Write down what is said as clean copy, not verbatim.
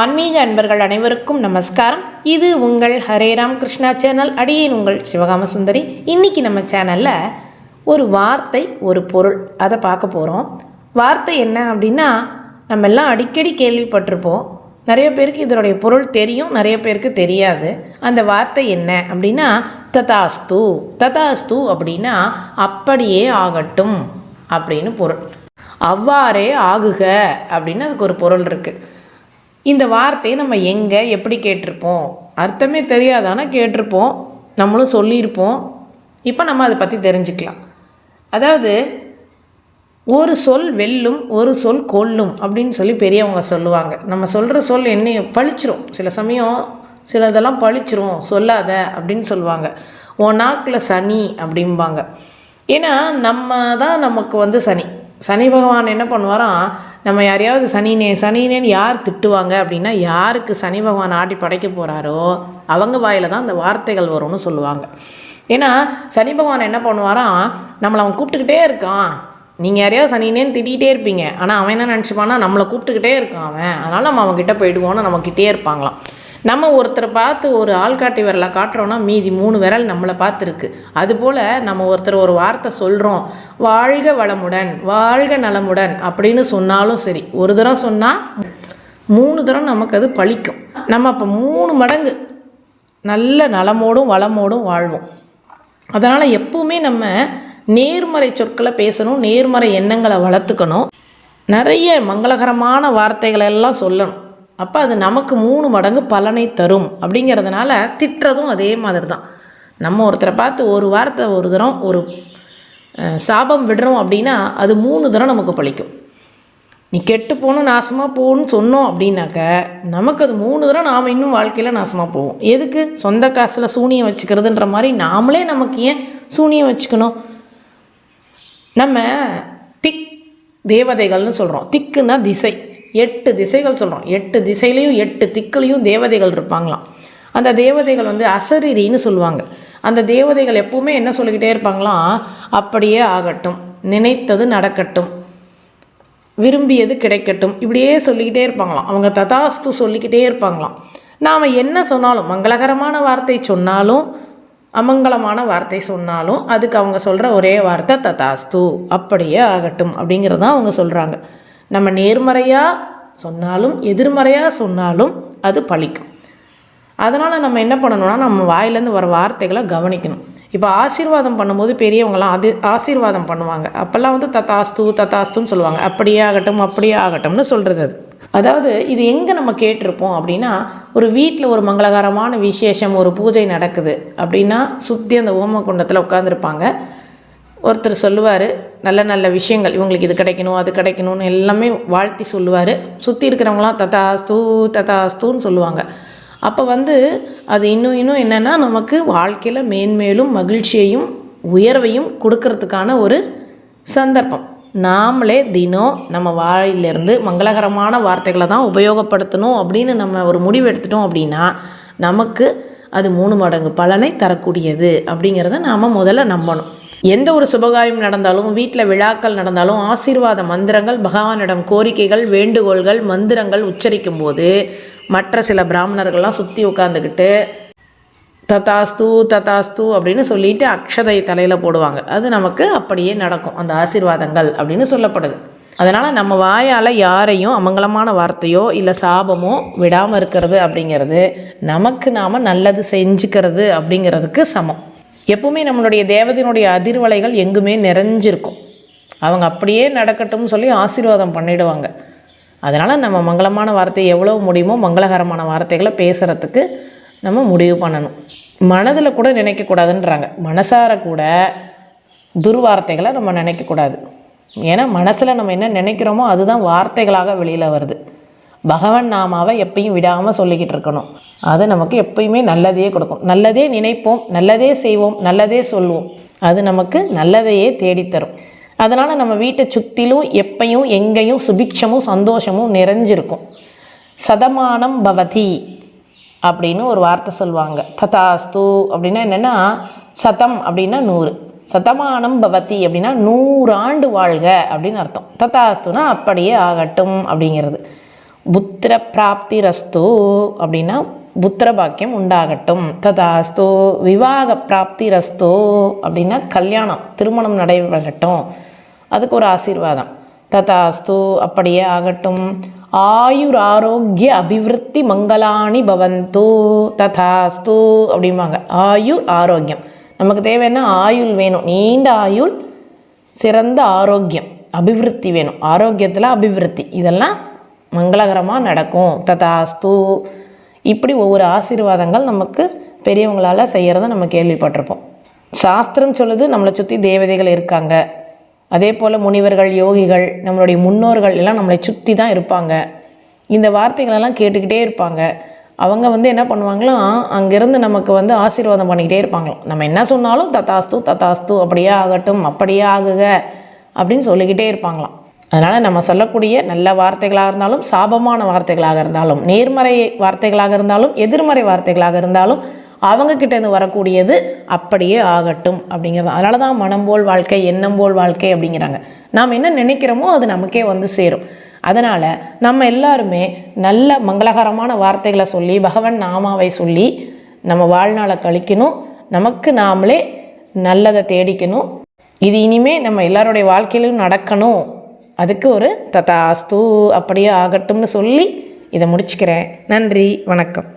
ஆன்மீக அன்பர்கள் அனைவருக்கும் நமஸ்காரம். இது உங்கள் ஹரே ராம் கிருஷ்ணா சேனல். அடியேன் உங்கள் சிவகாம சுந்தரி. இன்றைக்கி நம்ம சேனலில் ஒரு வார்த்தை ஒரு பொருள் அதை பார்க்க போகிறோம். வார்த்தை என்ன அப்படின்னா, நம்ம எல்லாம் அடிக்கடி கேள்விப்பட்டிருப்போம். நிறைய பேருக்கு இதனுடைய பொருள் தெரியும், நிறைய பேருக்கு தெரியாது. அந்த வார்த்தை என்ன அப்படின்னா ததாஸ்து. ததாஸ்து அப்படின்னா அப்படியே ஆகட்டும் அப்படின்னு பொருள். அவ்வாறே ஆகுக அப்படின்னு அதுக்கு ஒரு பொருள் இருக்குது. இந்த வார்த்தையை நம்ம எங்கே எப்படி கேட்டிருப்போம்? அர்த்தமே தெரியாதானா கேட்டிருப்போம், நம்மளும் சொல்லியிருப்போம். இப்போ நம்ம அதை பற்றி தெரிஞ்சுக்கலாம். அதாவது ஒரு சொல் வெல்லும் ஒரு சொல் கொல்லும் அப்படின்னு சொல்லி பெரியவங்க சொல்லுவாங்க. நம்ம சொல்கிற சொல் என்ன பழிச்சிரும், சில சமயம் சில இதெல்லாம் பழிச்சிரும், சொல்லாத அப்படின்னு சொல்லுவாங்க. உன் நாக்கில் சனி அப்படிம்பாங்க. ஏன்னா நம்ம தான் நமக்கு சனி பகவான் என்ன பண்ணுவாராம், நம்ம யாரையாவது சனினேன்னு யார் திட்டுவாங்க அப்படின்னா, யாருக்கு சனி பகவான் ஆட்டி படைக்க போகிறாரோ அவங்க வாயில் தான் அந்த வார்த்தைகள் வரும்னு சொல்லுவாங்க. ஏன்னா சனி பகவான் என்ன பண்ணுவாராம், நம்மளை அவன் கூப்பிட்டுக்கிட்டே இருக்கான். நீங்கள் யாரையாவது சனினேன்னு திட்டிகிட்டே இருப்பீங்க, ஆனால் அவன் என்ன நினச்சிப்பான்னா நம்மளை கூப்பிட்டுக்கிட்டே இருக்கான் அவன், அதனால் நம்ம அவன்கிட்ட போயிடுவோன்னு நம்மக்கிட்டே இருப்பாங்களாம். நம்ம ஒருத்தரை பார்த்து ஒரு ஆள்காட்டி விரலை காட்டுறோன்னா மீதி 3 விரல் நம்மளை பார்த்துருக்கு. அதுபோல் நம்ம ஒருத்தர் ஒரு வார்த்தை சொல்கிறோம், வாழ்க வளமுடன் வாழ்க நலமுடன் அப்படின்னு சொன்னாலும் சரி, ஒரு தரம் சொன்னால் 3 தரம் நமக்கு அது பழிக்கும். நம்ம அப்போ 3 மடங்கு நல்ல நலமோடும் வளமோடும் வாழ்வோம். அதனால் எப்பவுமே நம்ம நேர்மறை சொற்களை பேசணும், நேர்மறை எண்ணங்களை வளர்த்துக்கணும், நிறைய மங்களகரமான வார்த்தைகளை எல்லாம் சொல்லணும். அப்போ அது நமக்கு 3 மடங்கு பலனை தரும். அப்படிங்கிறதுனால திட்டுறதும் அதே மாதிரி தான். நம்ம ஒருத்தரை பார்த்து ஒரு வார்த்தை ஒரு தரம் ஒரு சாபம் விடுறோம் அப்படின்னா அது 3 தரம் நமக்கு பழிக்கும். நீ கெட்டு போகணும் நாசமாக போகணும்னு சொன்னோம் அப்படின்னாக்க நமக்கு அது 3 தரம் நாம் இன்னும் வாழ்க்கையில் நாசமாக போவோம். எதுக்கு சொந்த காசில் சூனியம் வச்சுக்கிறதுன்ற மாதிரி நாமளே நமக்கு ஏன் சூனியம் வச்சுக்கணும்? நம்ம திக் தேவதைகள்னு சொல்கிறோம். திக்குன்னா திசை, 8 திசைகள் சொல்கிறோம். 8 திசையிலையும் 8 திக்குலையும் தேவதைகள் இருப்பாங்களாம். அந்த தேவதைகள் அசரீரின்னு சொல்லுவாங்க. அந்த தேவதைகள் எப்பவுமே என்ன சொல்லிக்கிட்டே இருப்பாங்களாம், அப்படியே ஆகட்டும், நினைத்தது நடக்கட்டும், விரும்பியது கிடைக்கட்டும், இப்படியே சொல்லிக்கிட்டே இருப்பாங்களாம். அவங்க ததாஸ்து சொல்லிக்கிட்டே இருப்பாங்களாம். நாம் என்ன சொன்னாலும், மங்களகரமான வார்த்தை சொன்னாலும் அமங்கலமான வார்த்தை சொன்னாலும் அதுக்கு அவங்க சொல்கிற ஒரே வார்த்தை ததாஸ்து, அப்படியே ஆகட்டும் அப்படிங்கிறது தான் அவங்க சொல்கிறாங்க. நம்ம நேர்மறையாக சொன்னாலும் எதிர்மறையாக சொன்னாலும் அது பழிக்கும். அதனால் நம்ம என்ன பண்ணணும்னா, நம்ம வாயிலேருந்து வர வார்த்தைகளை கவனிக்கணும். இப்போ ஆசீர்வாதம் பண்ணும்போது பெரியவங்களாம் அது ஆசீர்வாதம் பண்ணுவாங்க. அப்போல்லாம் ததாஸ்து ததாஸ்துன்னு சொல்லுவாங்க. அப்படியே ஆகட்டும்னு சொல்கிறது. அதாவது இது எங்கே நம்ம கேட்டிருப்போம் அப்படின்னா, ஒரு வீட்டில் ஒரு மங்களகரமான விசேஷம், ஒரு பூஜை நடக்குது அப்படின்னா சுற்றி அந்த ஓமகுண்டத்தில் உட்காந்துருப்பாங்க. ஒருத்தர் சொல்லுவார் நல்ல நல்ல விஷயங்கள், இவங்களுக்கு இது கிடைக்கணும் அது கிடைக்கணும்னு எல்லாமே வாழ்த்தி சொல்லுவார். சுற்றி இருக்கிறவங்களாம் ததாஸ்துன்னு சொல்லுவாங்க. அப்போ அது இன்னும் என்னென்னா நமக்கு வாழ்க்கையில் மேன்மேலும் மகிழ்ச்சியையும் உயர்வையும் கொடுக்கறதுக்கான ஒரு சந்தர்ப்பம். நாமளே தினம் நம்ம வாயிலிருந்து மங்களகரமான வார்த்தைகளை தான் உபயோகப்படுத்தணும் அப்படின்னு நம்ம ஒரு முடிவு எடுத்துட்டோம் அப்படின்னா நமக்கு அது 3 மடங்கு பலனை தரக்கூடியது அப்படிங்கிறத நாம் முதல்ல நம்பணும். எந்த ஒரு சுபகாரியம் நடந்தாலும், வீட்டில் விழாக்கள் நடந்தாலும் ஆசீர்வாத மந்திரங்கள், பகவானிடம் கோரிக்கைகள், வேண்டுகோள்கள், மந்திரங்கள் உச்சரிக்கும் போது மற்ற சில பிராமணர்கள்லாம் சுற்றி உட்காந்துக்கிட்டு ததாஸ்து அப்படின்னு சொல்லிட்டு அக்ஷதை தலையில் போடுவாங்க. அது நமக்கு அப்படியே நடக்கும் அந்த ஆசீர்வாதங்கள் அப்படின்னு சொல்லப்படுது. அதனால் நம்ம வாயால் யாரையும் அமங்கலமான வார்த்தையோ இல்லை சாபமோ விடாமல் இருக்கிறது அப்படிங்கிறது நமக்கு நாம் நல்லது செஞ்சுக்கிறது அப்படிங்கிறதுக்கு சமம். எப்பவுமே நம்மளுடைய தேவதையினுடைய அதிர்வலைகள் எங்குமே நிறைஞ்சிருக்கும். அவங்க அப்படியே நடக்கட்டும்னு சொல்லி ஆசீர்வாதம் பண்ணிடுவாங்க. அதனால் நம்ம மங்களமான வார்த்தை எவ்வளோ முடியுமோ மங்களகரமான வார்த்தைகளை பேசுகிறதுக்கு நம்ம முடிவு பண்ணணும். மனதில் கூட நினைக்கக்கூடாதுன்றாங்க. மனசார கூட துர்வார்த்தைகளை நம்ம நினைக்கக்கூடாது. ஏன்னா மனசில் நம்ம என்ன நினைக்கிறோமோ அதுதான் வார்த்தைகளாக வெளியில் வருது. பகவான் நாமாவை எப்பயும் விடாமல் சொல்லிக்கிட்டு இருக்கணும். அது நமக்கு எப்பயுமே நல்லதையே கொடுக்கும். நல்லதே நினைப்போம், நல்லதே செய்வோம், நல்லதே சொல்வோம், அது நமக்கு நல்லதையே தேடித்தரும். அதனால் நம்ம வீட்டை சுற்றிலும் எப்பையும் எங்கேயும் சுபிக்ஷமும் சந்தோஷமும் நிறைஞ்சிருக்கும். சதமானம் பவதி அப்படின்னு ஒரு வார்த்தை சொல்லுவாங்க. ததாஸ்து அப்படின்னா என்னென்னா, சதம் அப்படின்னா 100, சதமானம் பவதி அப்படின்னா 100 ஆண்டு வாழ்க அப்படின்னு அர்த்தம். ததாஸ்துனா அப்படியே ஆகட்டும் அப்படிங்கிறது. புத்திர பிராப்தி ரஸ்து அப்படின்னா புத்திர பாக்கியம் உண்டாகட்டும். ததாஸ்து. விவாக பிராப்தி ரஸ்து அப்படின்னா கல்யாணம் திருமணம் நடைபெறட்டும், அதுக்கு ஒரு ஆசீர்வாதம். ததாஸ்து அப்படியே ஆகட்டும். ஆயுர் ஆரோக்கிய அபிவிருத்தி மங்களாணி பவந்து. ததாஸ்து அப்படிம்பாங்க. ஆயுர் ஆரோக்கியம், நமக்கு தேவைன்னா ஆயுள் வேணும், நீண்ட ஆயுள், சிறந்த ஆரோக்கியம், அபிவிருத்தி வேணும், ஆரோக்கியத்தில் அபிவிருத்தி, இதெல்லாம் மங்களகரமாக நடக்கும். ததாஸ்து. இப்படி ஒவ்வொரு ஆசீர்வாதங்கள் நமக்கு பெரியவங்களால் செய்கிறத நம்ம கேள்விப்பட்டிருப்போம். சாஸ்திரம் சொல்லுது நம்மளை சுற்றி தேவதைகள் இருக்காங்க, அதே போல் முனிவர்கள், யோகிகள், நம்மளுடைய முன்னோர்கள் எல்லாம் நம்மளை சுற்றி தான் இருப்பாங்க. இந்த வார்த்தைகளெல்லாம் கேட்டுக்கிட்டே இருப்பாங்க. அவங்க என்ன பண்ணுவாங்களாம், அங்கேருந்து நமக்கு ஆசீர்வாதம் பண்ணிக்கிட்டே இருப்பாங்களாம். நம்ம என்ன சொன்னாலும் ததாஸ்து ததாஸ்து, அப்படியே ஆகட்டும், அப்படியே ஆகுக அப்படின்னு சொல்லிக்கிட்டே இருப்பாங்களாம். அதனால் நம்ம சொல்லக்கூடிய நல்ல வார்த்தைகளாக இருந்தாலும், சாபமான வார்த்தைகளாக இருந்தாலும், நேர்மறை வார்த்தைகளாக இருந்தாலும், எதிர்மறை வார்த்தைகளாக இருந்தாலும் அவங்கக்கிட்டேருந்து வரக்கூடியது அப்படியே ஆகட்டும் அப்படிங்கிறது. அதனால தான் மனம் போல் வாழ்க்கை, எண்ணம் போல் வாழ்க்கை அப்படிங்கிறாங்க. நாம் என்ன நினைக்கிறோமோ அது நமக்கே சேரும். அதனால் நம்ம எல்லாருமே நல்ல மங்களகரமான வார்த்தைகளை சொல்லி, பகவன் நாமாவை சொல்லி நம்ம வாழ்நாளை கழிக்கணும், நமக்கு நாமளே நல்லதை தேடிக்கணும். இது இனிமே நம்ம எல்லாருடைய வாழ்க்கையிலும் நடக்கணும். அதுக்கு ஒரு ததாஸ்து அப்படியே ஆகட்டும்னு சொல்லி இதை முடிச்சுக்கிறேன். நன்றி, வணக்கம்.